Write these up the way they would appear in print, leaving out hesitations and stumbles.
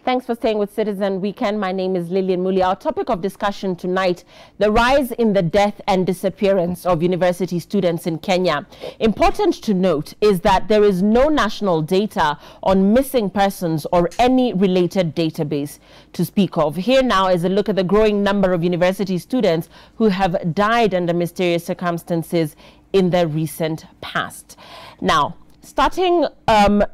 Thanks for staying with Citizen Weekend. My name is Lillian Muli. Our topic of discussion tonight, the rise in the death and disappearance of university students in Kenya. Important to note is that there is no national data on missing persons or any related database to speak of. Here now is a look at the growing number of university students who have died under mysterious circumstances in the recent past. Now, starting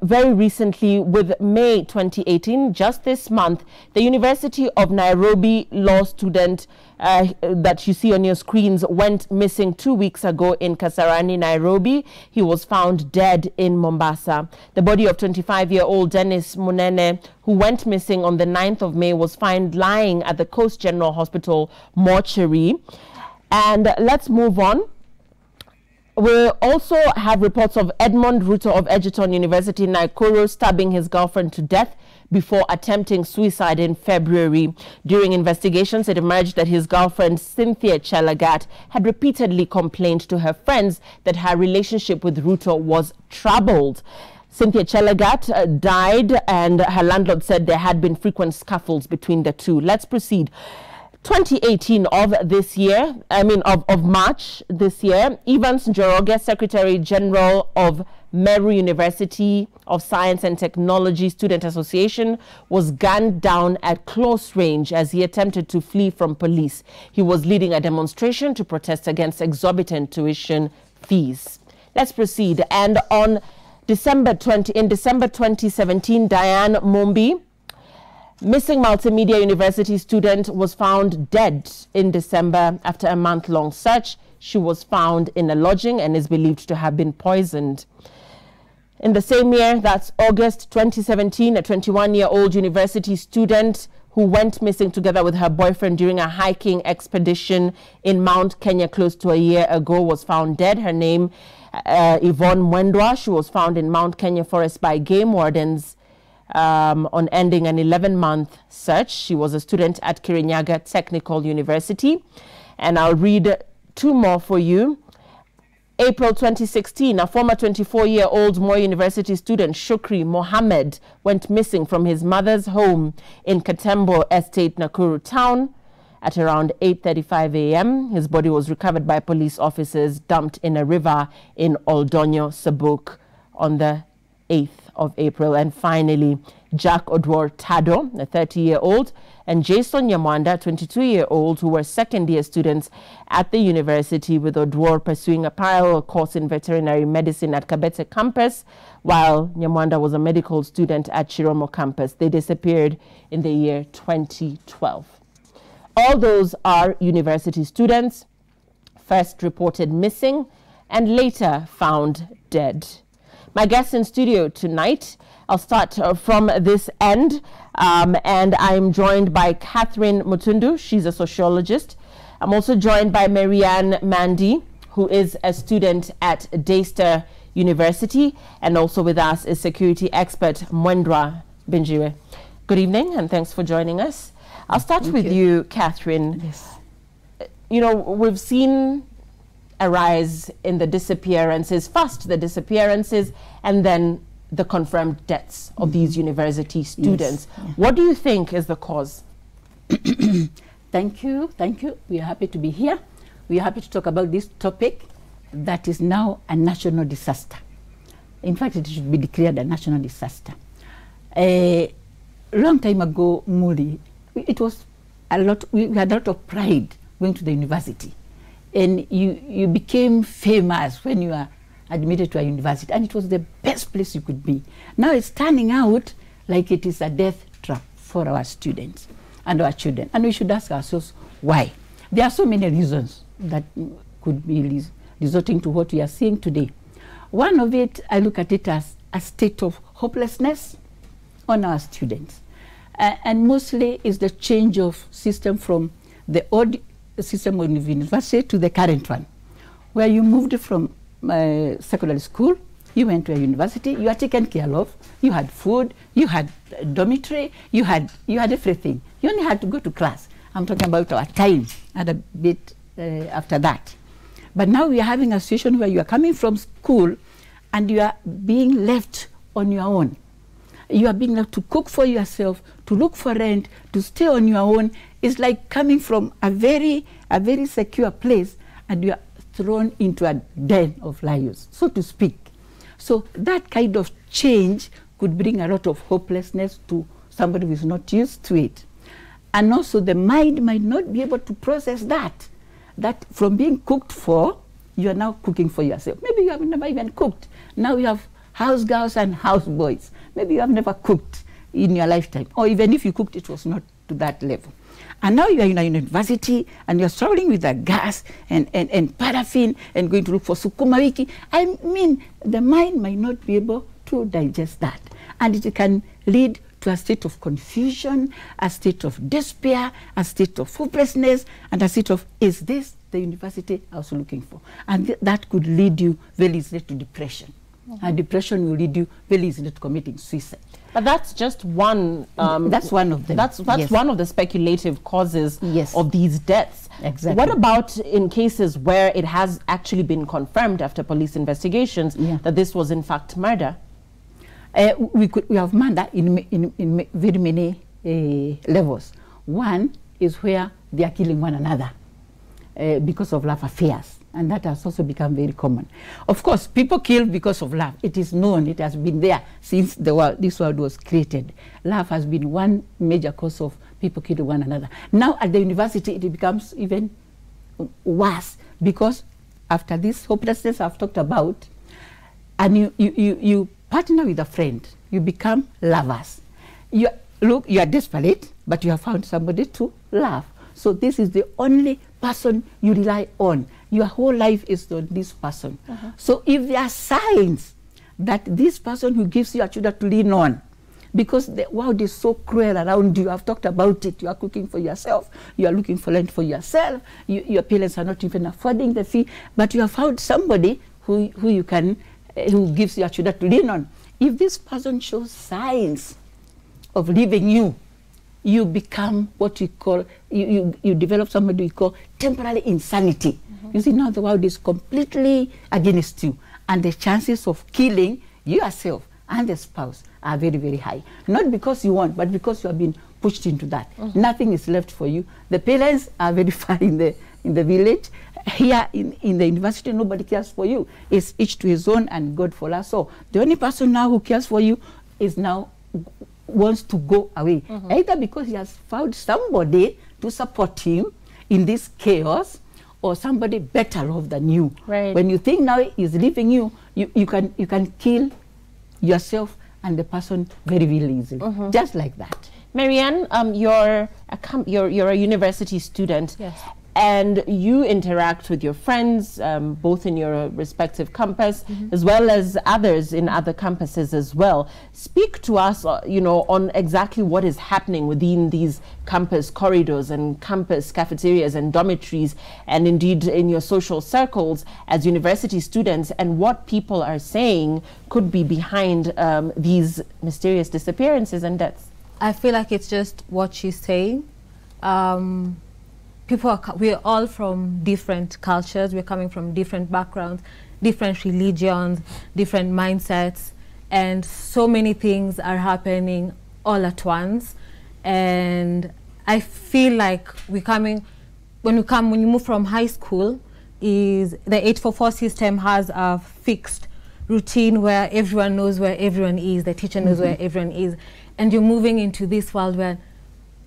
very recently with May 2018, just this month, the University of Nairobi law student that you see on your screens went missing 2 weeks ago in Kasarani, Nairobi. He was found dead in Mombasa. The body of 25-year-old Dennis Munene, who went missing on the 9th of May, was found lying at the Coast General Hospital mortuary. And let's move on. We also have reports of Edmond Ruto of Egerton University, Nakuru, stabbing his girlfriend to death before attempting suicide in February. During investigations, it emerged that his girlfriend, Cynthia Chelagat, had repeatedly complained to her friends that her relationship with Ruto was troubled. Cynthia Chelagat died, and her landlord said there had been frequent scuffles between the two. Let's proceed. 2018 of this year, of March this year, Evans Njoroge, Secretary General of Meru University of Science and Technology Student Association, was gunned down at close range as he attempted to flee from police. He was leading a demonstration to protest against exorbitant tuition fees. Let's proceed. And on December 2017, Diane Mumbi, missing multimedia university student, was found dead in December after a month-long search. She was found in a lodging and is believed to have been poisoned. In the same year, that's August 2017, a 21-year-old university student who went missing together with her boyfriend during a hiking expedition in Mount Kenya close to a year ago was found dead. Her name, Yvonne Mwendwa. She was found in Mount Kenya forest by game wardens on ending an 11-month search. She was a student at Kirinyaga Technical University. And I'll read two more for you. April 2016, a former 24-year-old Moi University student, Shukri Mohammed, went missing from his mother's home in Katembo Estate, Nakuru town at around 8:35 a.m. His body was recovered by police officers, dumped in a river in Oldonyo, Sabuk on the 8th of April. And finally, Jack Odwor Tado, a 30-year-old, and Jason Nyamwanda, 22-year-old, who were second-year students at the university, with Odwor pursuing a parallel course in veterinary medicine at Kabete campus, while Nyamwanda was a medical student at Chiromo campus. They disappeared in the year 2012. All those are university students, first reported missing and later found dead. My guests in studio tonight, I'll start from this end, and I'm joined by Catherine Mutundu. She's a sociologist. I'm also joined by Marianne Mandy, who is a student at Daystar University, and also with us is security expert Mwendwa Binjiwe. Good evening, and thanks for joining us. I'll start with you, Catherine. Yes. You know, we've seen a rise in the disappearances, first the disappearances and then the confirmed deaths of these university students. Yes. Yeah. What do you think is the cause? Thank you. We are happy to be here. We are happy to talk about this topic that is now a national disaster. In fact, it should be declared a national disaster. A long time ago, Muli, it was a lot, we had a lot of pride going to the university. And you became famous when you are admitted to a university, and it was the best place you could be. Now it's turning out like it is a death trap for our students and our children. And we should ask ourselves why. There are so many reasons that could be resorting to what we are seeing today. One of it, I look at it as a state of hopelessness on our students. And mostly is the change of system from the old system of university to the current one, where you moved from secondary school, you went to a university, you are taken care of, you had food, you had dormitory, you had everything. You only had to go to class. I'm talking about our time and a bit after that. But now we are having a situation where you are coming from school and you are being left on your own. You are being left to cook for yourself, to look for rent, to stay on your own. It's like coming from a very secure place and you are thrown into a den of lions, so to speak. So that kind of change could bring a lot of hopelessness to somebody who is not used to it. And also the mind might not be able to process that from being cooked for, you are now cooking for yourself. Maybe you have never even cooked. Now you have house girls and house boys. Maybe you have never cooked in your lifetime. Or even if you cooked, it was not to that level. And now you are in a university and you're struggling with the gas and paraffin and going to look for sukuma wiki. I mean, the mind might not be able to digest that. And it can lead to a state of confusion, a state of despair, a state of hopelessness, and a state of, is this the university I was looking for? And that could lead you very easily to depression. And depression will lead you very easily to committing suicide. But that's just one. That's one of them. That's yes. one of the speculative causes yes. of these deaths. Exactly. What about in cases where it has actually been confirmed after police investigations that this was in fact murder? We have murder in very many levels. One is where they are killing one another because of love affairs. And that has also become very common. Of course, people kill because of love. It is known, it has been there since this world was created. Love has been one major cause of people killing one another. Now at the university, it becomes even worse because after this hopelessness I've talked about, and you partner with a friend, you become lovers. You are desperate, but you have found somebody to love. So this is the only person you rely on. Your whole life is on this person. So if there are signs that this person who gives you a shoulder to lean on, because the world is so cruel around you, I've talked about it, you are cooking for yourself, you are looking for rent for yourself, your parents are not even affording the fee, but you have found somebody who gives you a shoulder to lean on. If this person shows signs of leaving you, you become what we call, you develop somebody we call temporary insanity. You see, now the world is completely against you, and the chances of killing yourself and the spouse are very, very high. Not because you want, but because you have been pushed into that. Nothing is left for you. The parents are very far in the village. Here in the university, nobody cares for you. It's each to his own, and God for us. So the only person now who cares for you is now wants to go away, either because he has found somebody to support him in this chaos, or somebody better off than you. Right. When you think now he's leaving you, you can kill yourself and the person very, very easily, just like that. Marianne, you're a university student. Yes. And you interact with your friends, both in your respective campus, as well as others in other campuses as well. Speak to us, on exactly what is happening within these campus corridors and campus cafeterias and dormitories, and indeed in your social circles as university students, and what people are saying could be behind these mysterious disappearances and deaths. I feel like it's just what she's saying. We're all from different cultures, we're coming from different backgrounds, different religions, different mindsets, and so many things are happening all at once. And I feel like when you move from high school, the 844 system has a fixed routine where everyone knows where everyone is, the teacher knows where everyone is, and you're moving into this world where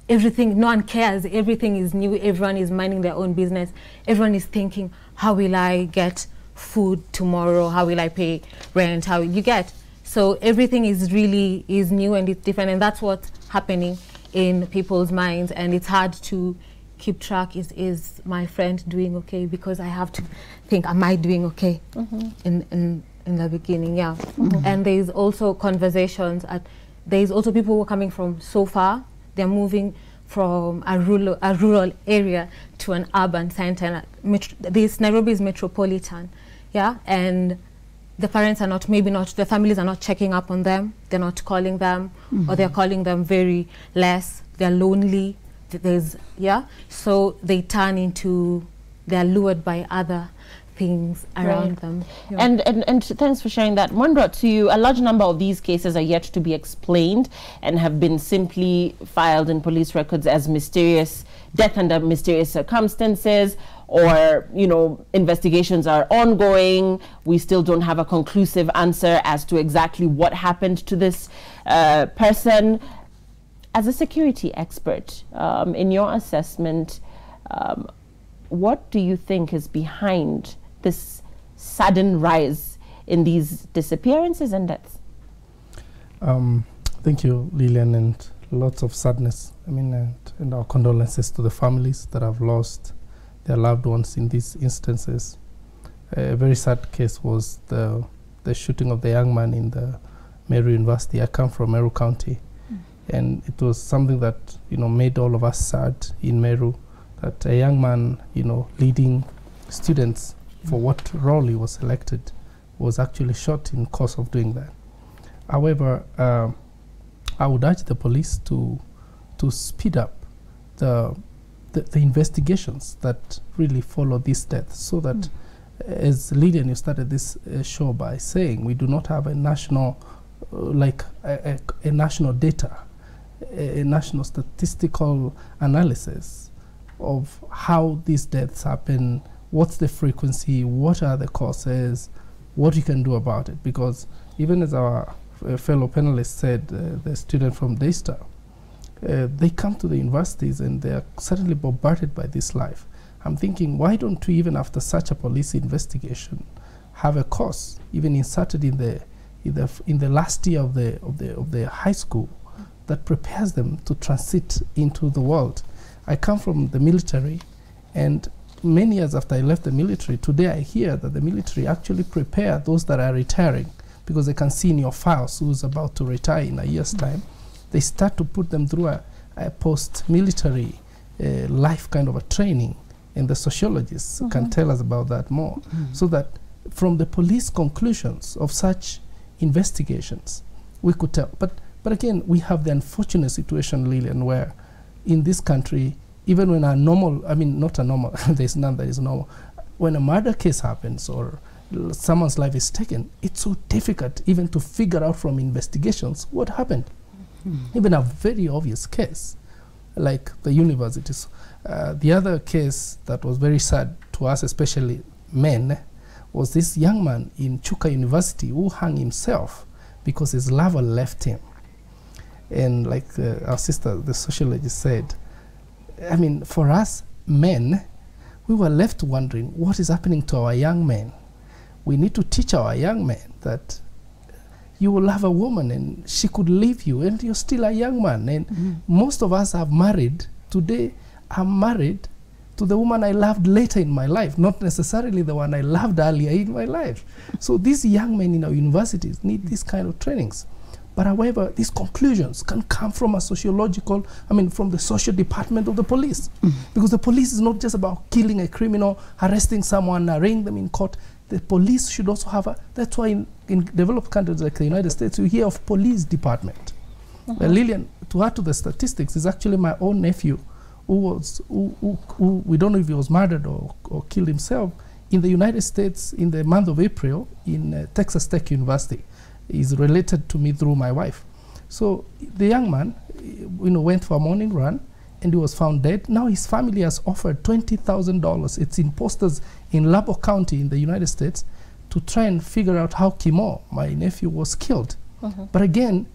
everything, no one cares, everything is new, everyone is minding their own business, everyone is thinking, how will I get food tomorrow, how will I pay rent, how you get? So everything is new and it's different, and that's what's happening in people's minds, and it's hard to keep track. Is my friend doing okay? Because I have to think, am I doing okay in the beginning, And there's also conversations, there's also people who are coming from so far. They're moving from a rural area to an urban center. Nairobi is metropolitan, and the parents are the families are not checking up on them. They're not calling them, or they're calling them very less. They're lonely. So they turn into, they're lured by other things around them. Yeah. And thanks for sharing that. Mwendwa, to you, a large number of these cases are yet to be explained and have been simply filed in police records as mysterious death under mysterious circumstances, or, you know, investigations are ongoing. We still don't have a conclusive answer as to exactly what happened to this person. As a security expert, in your assessment, what do you think is behind this sudden rise in these disappearances and deaths? Thank you, Lillian, and lots of sadness. I mean, and our condolences to the families that have lost their loved ones in these instances. A very sad case was the shooting of the young man in the Meru University. I come from Meru County, and it was something that, you know, made all of us sad in Meru, that a young man, you know, leading students for what role he was selected, was actually shot in course of doing that. However, I would urge the police to speed up the investigations that really follow this death, so that, as Lillian, you started this show by saying, we do not have a national, like a national data, a national statistical analysis of how these deaths happen, what's the frequency, what are the causes, what you can do about it. Because even as our fellow panelist said, the student from Daystar, they come to the universities and they are suddenly bombarded by this life. I'm thinking, why don't we, even after such a police investigation, have a course even inserted in the last year of the high school that prepares them to transit into the world? I come from the military, and many years after I left the military, today I hear that the military actually prepare those that are retiring, because they can see in your files who's about to retire in a year's time. They start to put them through a post-military life kind of a training, and the sociologists can tell us about that more. So that from the police conclusions of such investigations, we could tell. But again, we have the unfortunate situation, Lillian, where in this country, even when a normal, I mean, not a normal, there's none that is normal, when a murder case happens or someone's life is taken, it's so difficult even to figure out from investigations what happened. Even a very obvious case, like the universities. The other case that was very sad to us, especially men, was this young man in Chuka University who hung himself because his lover left him. And like our sister, the sociologist, said, I mean, for us men, we were left wondering what is happening to our young men. We need to teach our young men that you will have a woman and she could leave you and you're still a young man. And most of us have married. Today, I'm married to the woman I loved later in my life, not necessarily the one I loved earlier in my life. So these young men in our universities need this kind of trainings. But however, these conclusions can come from a sociological, I mean, from the social department of the police. Because the police is not just about killing a criminal, arresting someone, arraigning them in court. The police should also have a, that's why in developed countries like the United States, you hear of police department. Lillian, to add to the statistics, is actually my own nephew who we don't know if he was murdered or killed himself in the United States in the month of April in Texas Tech University. Is related to me through my wife. So the young man, you know, went for a morning run and he was found dead. Now his family has offered $20,000. It's in posters in Lubbock County in the United States to try and figure out how Kimo, my nephew, was killed. But again,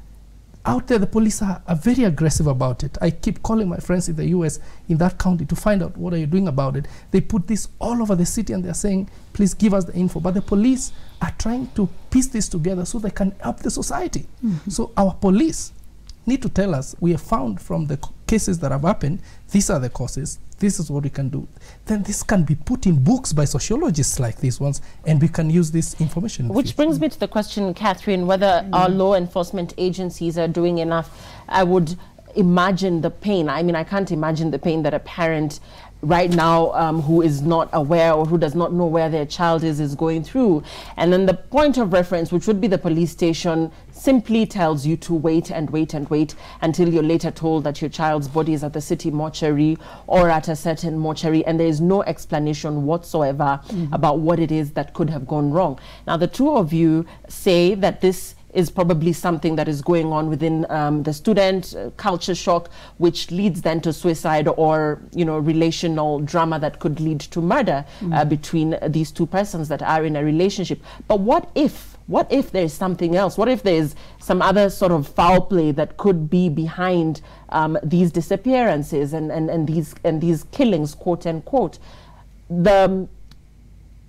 out there the police are very aggressive about it. I keep calling my friends in the US in that county to find out what are you doing about it. They put this all over the city and they're saying, please give us the info. But the police are trying to piece this together so they can help the society. So our police need to tell us, we have found from the cases that have happened, these are the causes, this is what we can do. Then this can be put in books by sociologists like these ones, and we can use this information. Which brings me to the question, Catherine, whether our law enforcement agencies are doing enough. I would imagine the pain. I mean, I can't imagine the pain that a parent right now who is not aware or who does not know where their child is going through. And then the point of reference, which would be the police station, simply tells you to wait and wait and wait until you're later told that your child's body is at the city mortuary or at a certain mortuary, and there is no explanation whatsoever about what it is that could have gone wrong. Now, the two of you say that this is probably something that is going on within the student, culture shock, which leads then to suicide or, you know, relational drama that could lead to murder between these two persons that are in a relationship. But what if there's something else? What if there's some other sort of foul play that could be behind these disappearances and these killings, quote unquote? The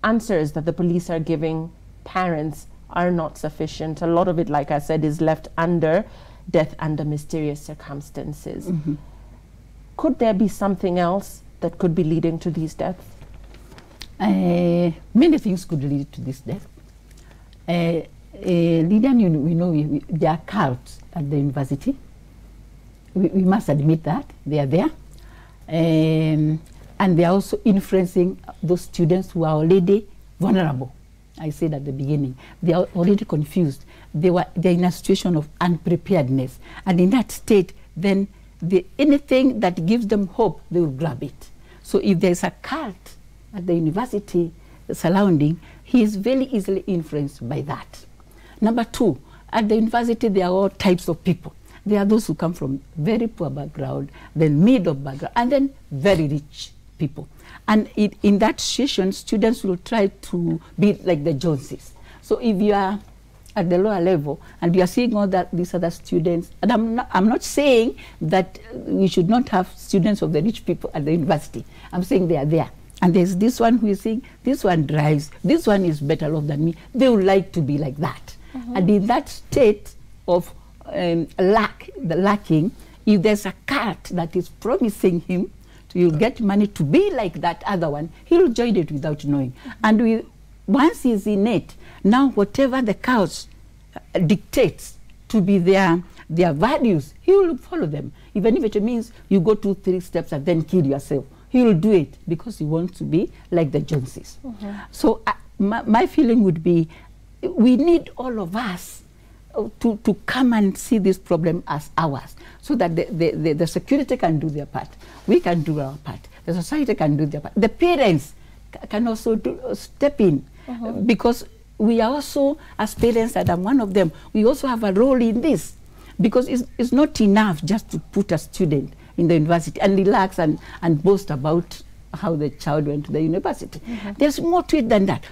answers that the police are giving parents are not sufficient. A lot of it, like I said, is left under death under mysterious circumstances. Could there be something else that could be leading to these deaths? Many things could lead to this death. Lilian, we know there are cults at the university. We must admit that they are there. And they are also influencing those students who are already vulnerable. I said at the beginning, they are already confused. They're in a situation of unpreparedness. And in that state, then anything that gives them hope, they will grab it. So if there's a cult at the university surrounding, he is very easily influenced by that. Number two, at the university, there are all types of people. There are those who come from very poor background, then middle background, and then very rich people. And in that situation, students will try to be like the Joneses. So if you are at the lower level and you are seeing all these other students, and I'm not saying that we should not have students of the rich people at the university. I'm saying they are there. And there's this one who is saying, this one drives, this one is better off than me. They would like to be like that. And in that state of lacking, if there's a cult that is promising him, you'll get money to be like that other one, he'll join it without knowing. And once he's in it, now whatever the cult dictates to be their values, he will follow them. Even if it means you go 2-3 steps and then kill yourself, he will do it because he wants to be like the Joneses. So my feeling would be, we need all of us to come and see this problem as ours, so that the security can do their part, we can do our part, the society can do their part, the parents can also step in, because we are also, as parents, and I'm one of them, we also have a role in this, because it's not enough just to put a student in the university and relax and boast about how the child went to the university. There's more to it than that,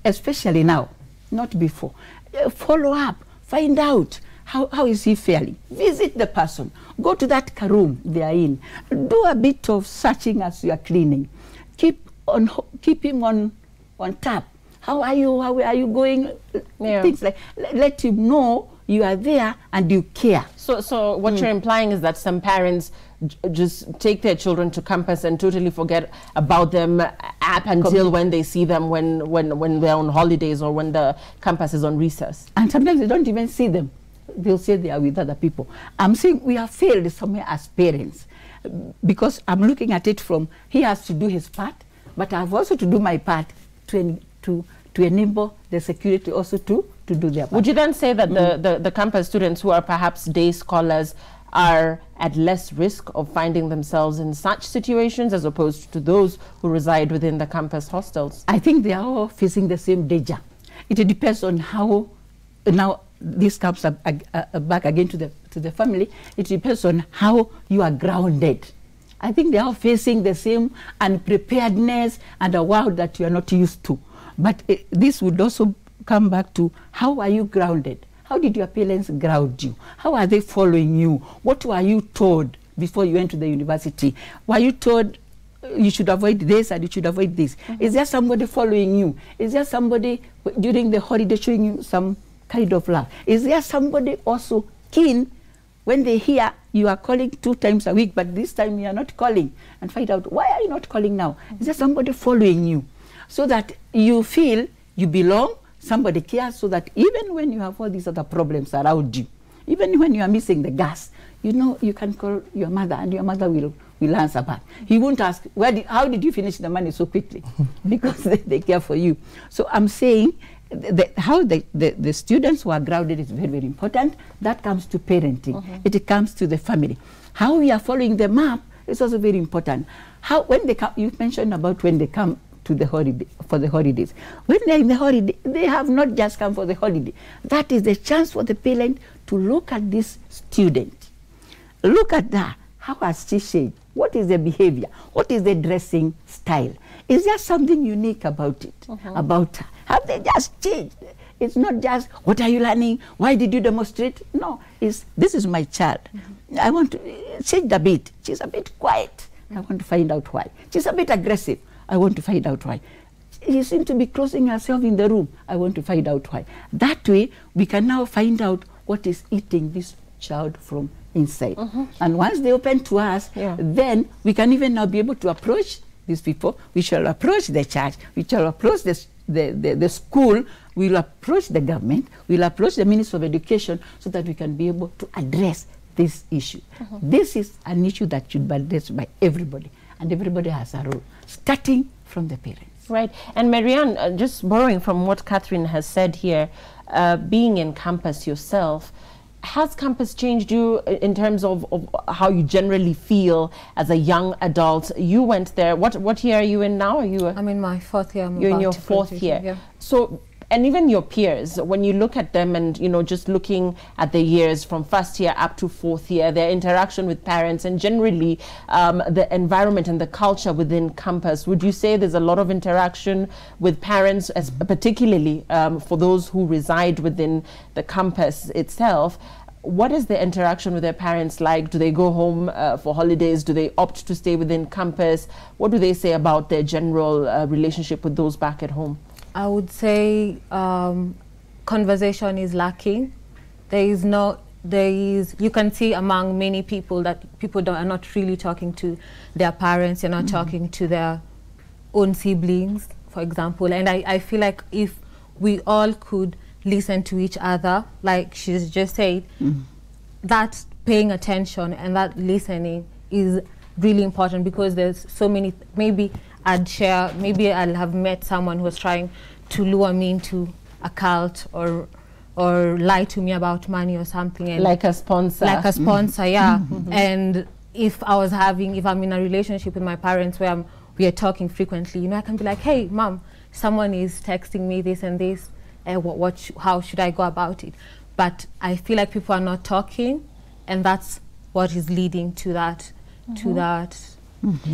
especially now, not before. Follow up. Find out how is he faring. Visit the person. Go to that room they are in. Do a bit of searching as you are cleaning. Keep him on tap. How are you? How are you going? Things like let him know you are there and you care. So what you're implying is that some parents just take their children to campus and totally forget about them up until when they see them when they're on holidays or when the campus is on recess. And sometimes they don't even see them. They'll say they are with other people. I'm saying we have failed somewhere as parents, because I'm looking at it from, he has to do his part, but I have also to do my part to enable the security also to do their part. Would you then say that the campus students who are perhaps day scholars are at less risk of finding themselves in such situations as opposed to those who reside within the campus hostels? I think they are all facing the same danger. It depends on how, now this comes back again to the family, it depends on how you are grounded. I think they are all facing the same unpreparedness and a world that you are not used to. But this would also come back to, how are you grounded? How did your parents ground you? How are they following you? What were you told before you went to the university? Were you told you should avoid this and you should avoid this? Is there somebody following you? Is there somebody during the holiday showing you some kind of love? Is there somebody also keen when they hear you are calling 2 times a week, but this time you are not calling, and find out, why are you not calling now? Is there somebody following you? So that you feel you belong, somebody cares, so that even when you have all these other problems around you, Even when you are missing the gas, you know, you can call your mother and your mother will answer back. He won't ask, how did you finish the money so quickly? Because they care for you. So I'm saying how the students who are grounded is very, very important. That comes to parenting. It comes to the family. How we are following them up is also very important. How, when they come, you mentioned about when they come to the holiday, for the holidays. When they're in the holiday, they have not just come for the holiday. That is the chance for the parent to look at this student. Look at that. How has she changed? What is the behavior? What is the dressing style? Is there something unique about it, about her? Have they just changed? It's not just, what are you learning? Why did you demonstrate? No, this is my child. I want to change a bit. She's a bit quiet. I want to find out why. She's a bit aggressive. I want to find out why. She seems to be closing herself in the room. I want to find out why. That way, we can now find out what is eating this child from inside. And once they open to us, then we can even now be able to approach these people. We shall approach the church. We shall approach the school. We will approach the government. We will approach the Ministry of Education so that we can be able to address this issue. This is an issue that should be addressed by everybody. And everybody has a role, starting from the parents. Right. And Marianne, just borrowing from what Catherine has said here, being in campus yourself, has campus changed you in terms of how you generally feel as a young adult? You went there. What year are you in now? Are you? I'm in my 4th year. You're in your 4th year. Yeah. So, and even your peers, when you look at them and, you know, just looking at the years from 1st year up to 4th year, their interaction with parents and generally the environment and the culture within campus, would you say there's a lot of interaction with parents, particularly for those who reside within the campus itself? What is the interaction with their parents like? Do they go home for holidays? Do they opt to stay within campus? What do they say about their general relationship with those back at home? I would say conversation is lacking. You can see among many people that people are not really talking to their parents, they're not talking to their own siblings, for example. And I feel like if we all could listen to each other, like she's just said, that paying attention and that listening is really important, because there's so many, maybe I'll have met someone who was trying to lure me into a cult or lie to me about money or something. And like a sponsor. Like a sponsor, yeah. And if I'm in a relationship with my parents where we are talking frequently, you know, I can be like, hey, mom, someone is texting me this and this, how should I go about it? But I feel like people are not talking, and that's what is leading to that,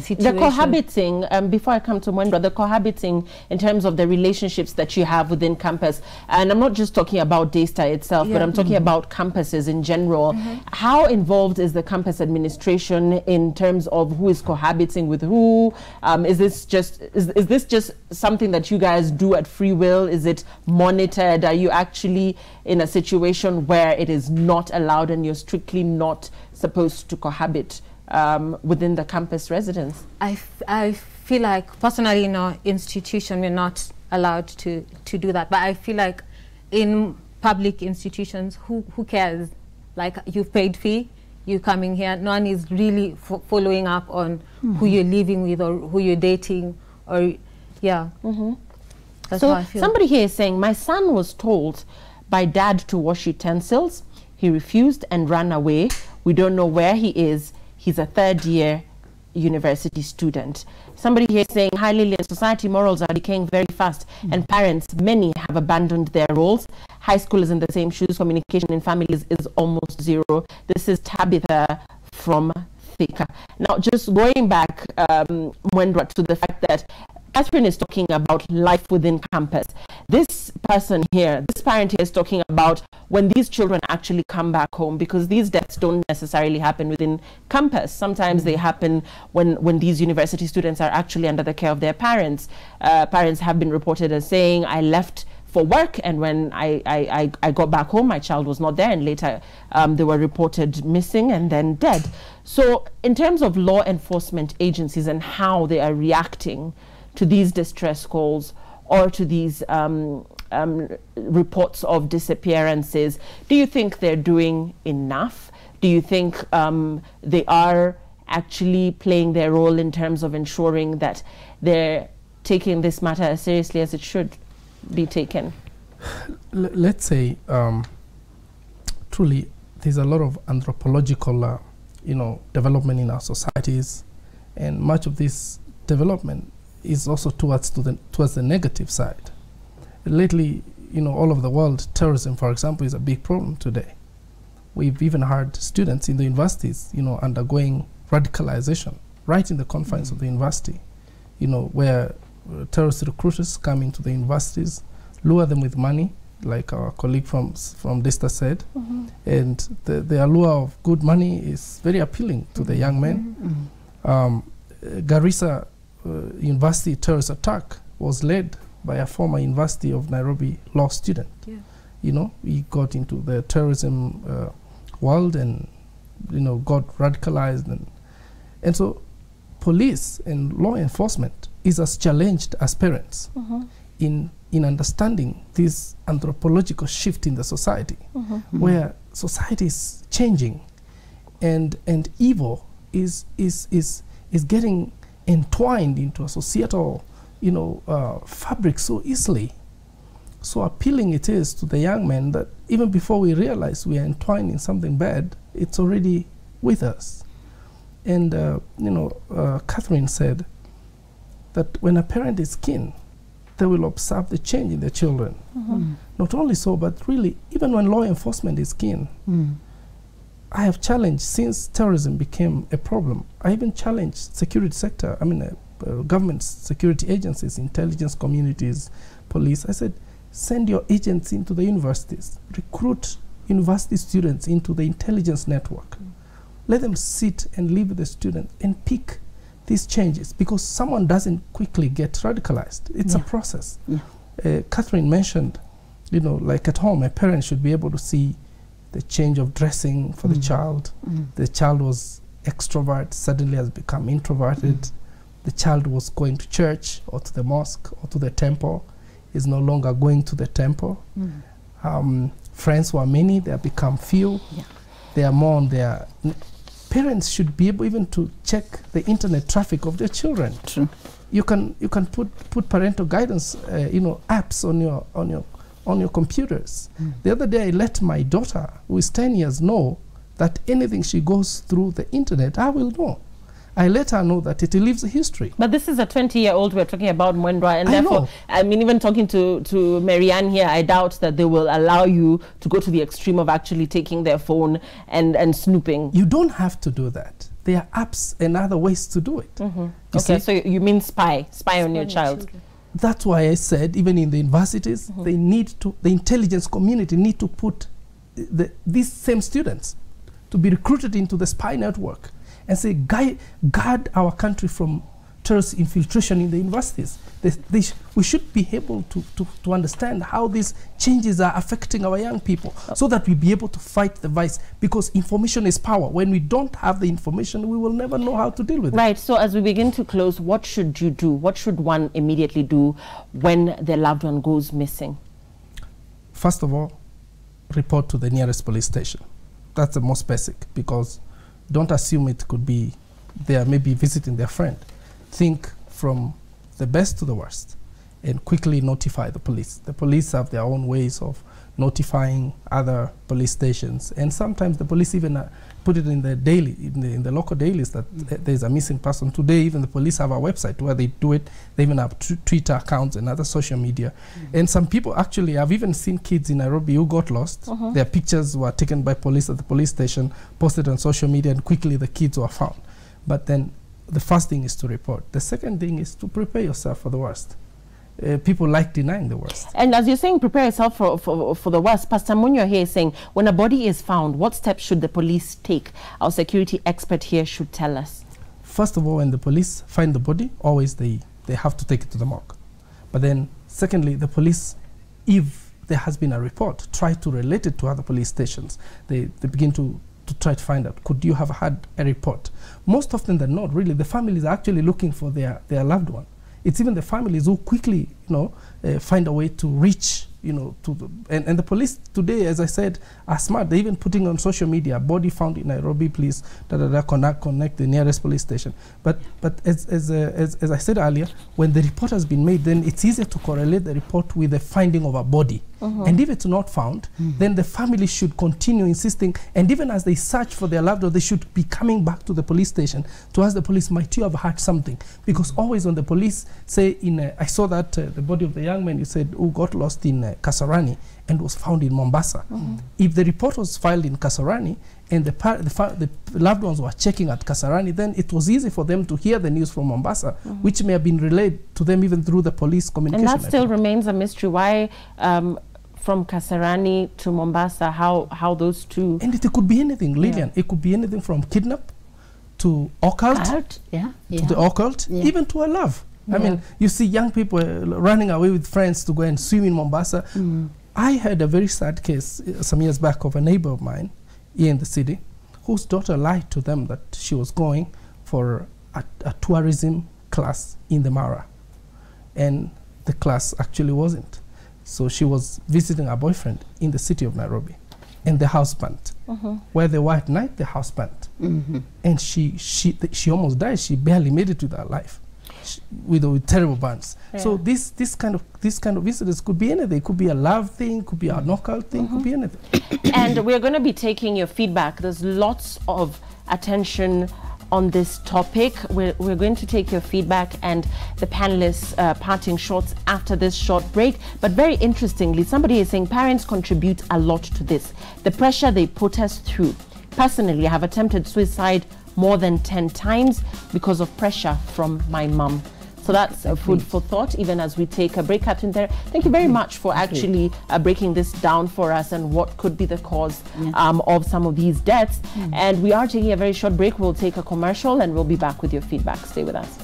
situation. The cohabiting, before I come to Mwendwa, the cohabiting in terms of the relationships that you have within campus, and I'm not just talking about Daystar itself, but I'm talking about campuses in general. How involved is the campus administration in terms of who is cohabiting with who? Is this just something that you guys do at free will? Is it monitored? Are you actually in a situation where it is not allowed and you're strictly not supposed to cohabit within the campus residence? I feel like personally in our institution we're not allowed to do that, but I feel like in public institutions, who cares? Like, you've paid fee, you're coming here, no one is really following up on who you're living with or who you're dating, or that's so how I feel. Somebody here is saying, my son was told by dad to wash utensils. He refused and ran away. We don't know where he is. He's a 3rd year university student. Somebody here saying, hi Lillian, society morals are decaying very fast and parents, many have abandoned their roles. High school is in the same shoes. Communication in families is almost zero. This is Tabitha from Thika. Now, just going back, Mwendwa, to the fact that Catherine is talking about life within campus. This person here, this parent here is talking about when these children actually come back home, because these deaths don't necessarily happen within campus. Sometimes they happen when these university students are actually under the care of their parents. Parents have been reported as saying, I left for work, and when I got back home, my child was not there, and later they were reported missing and then dead. So in terms of law enforcement agencies and how they are reacting to these distress calls or to these reports of disappearances. Do you think they're doing enough? Do you think they are actually playing their role in terms of ensuring that they're taking this matter as seriously as it should be taken? Let's say, truly, there's a lot of anthropological, development in our societies, and much of this development is also towards the negative side. Lately, all over the world, terrorism, for example, is a big problem today. We've even had students in the universities, undergoing radicalization right in the confines of the university, where terrorist recruiters come into the universities, lure them with money, like our colleague from DISTA said, and the allure of good money is very appealing to the young men. Garissa University terrorist attack was led by a former University of Nairobi law student. He got into the terrorism world and got radicalized, and so police and law enforcement is as challenged as parents in understanding this anthropological shift in the society, where society is changing, and evil is getting entwined into a societal fabric so easily. So appealing it is to the young men that even before we realize we are entwined in something bad, it's already with us. And Catherine said that when a parent is keen, they will observe the change in their children. Not only so, but really, even when law enforcement is keen, I have challenged, since terrorism became a problem, I even challenged security sector, government security agencies, intelligence communities, police. I said, send your agents into the universities, recruit university students into the intelligence network. Let them sit and live with the students and pick these changes, because someone doesn't quickly get radicalized. It's a process. Catherine mentioned, like at home, a parent should be able to see the change of dressing for the child. The child was extrovert, suddenly has become introverted. The child was going to church or to the mosque or to the temple, is no longer going to the temple. Friends were many, they have become few. They are more on their... Parents should be able even to check the internet traffic of their children. True. You can put parental guidance, apps on your computers. The other day, I let my daughter, who is 10 years, know that anything she goes through the internet, I will know. I let her know that it leaves a history. But this is a 20-year-old we're talking about, Mwendwa, and therefore, even talking to Marianne here, I doubt that they will allow you to go to the extreme of actually taking their phone and snooping. You don't have to do that. There are apps and other ways to do it. Okay, so you mean spy on your child. That's why I said, even in the universities, they need to, the intelligence community need to put these same students to be recruited into the spy network and say, guard our country from terrorist infiltration in the universities. We should be able to understand how these changes are affecting our young people, so that we be able to fight the vice, because information is power. When we don't have the information, we will never know how to deal with it. Right, so as we begin to close, what should you do? What should one immediately do when their loved one goes missing? First of all, report to the nearest police station. That's the most basic, because don't assume it could be they are maybe visiting their friend. Think from the best to the worst and quickly notify the police. The police have their own ways of notifying other police stations, and sometimes the police even put it in the daily, in the local dailies, that there's a missing person. Today, even the police have a website where they do it. They even have Twitter accounts and other social media. And some people, actually, I've even seen kids in Nairobi who got lost. Their pictures were taken by police at the police station, posted on social media, and quickly the kids were found. But then the first thing is to report. The second thing is to prepare yourself for the worst. People like denying the worst. And as you're saying, prepare yourself for the worst, Pastor Munyo here is saying, when a body is found, what steps should the police take? Our security expert here should tell us. First of all, when the police find the body, always they have to take it to the morgue. But then, secondly, the police, if there has been a report, try to relate it to other police stations. They begin to try to find out, could you have had a report? Most often than not, really, the families are actually looking for their loved one. It's even the families who quickly, find a way to reach you know, and the police today, as I said, are smart. They're even putting on social media, body found in Nairobi, please, connect the nearest police station. But as I said earlier, when the report has been made, then it's easier to correlate the report with the finding of a body. And if it's not found, then the family should continue insisting, and even as they search for their loved one, they should be coming back to the police station to ask the police, might you have heard something? Because always when the police say, I saw that the body of the young man, you said, who got lost in Kasarani and was found in Mombasa. If the report was filed in Kasarani and the loved ones were checking at Kasarani, then it was easy for them to hear the news from Mombasa, which may have been relayed to them even through the police communication. And that still remains a mystery. Why from Kasarani to Mombasa, how those two... And it could be anything, Lillian. It could be anything from kidnap to occult, to the occult, even to a love. I mean, you see young people running away with friends to go and swim in Mombasa. I had a very sad case some years back of a neighbor of mine here in the city whose daughter lied to them that she was going for a tourism class in the Mara. And the class actually wasn't. So she was visiting her boyfriend in the city of Nairobi. And the house burnt. Where they were at night, the house burnt. And she almost died. She barely made it with her life. With terrible burns. So this kind of incidents could be anything. It could be a love thing, could be a knockout thing, could be anything. And we're going to be taking your feedback. There's lots of attention on this topic. We're going to take your feedback and the panelists' parting shots after this short break. But very interestingly, somebody is saying parents contribute a lot to this. The pressure they put us through. Personally, I have attempted suicide more than 10 times because of pressure from my mum. So that's food for thought, even as we take a break. Captain there, thank you very much for actually breaking this down for us and what could be the cause of some of these deaths. And we are taking a very short break. We'll take a commercial and we'll be back with your feedback. Stay with us.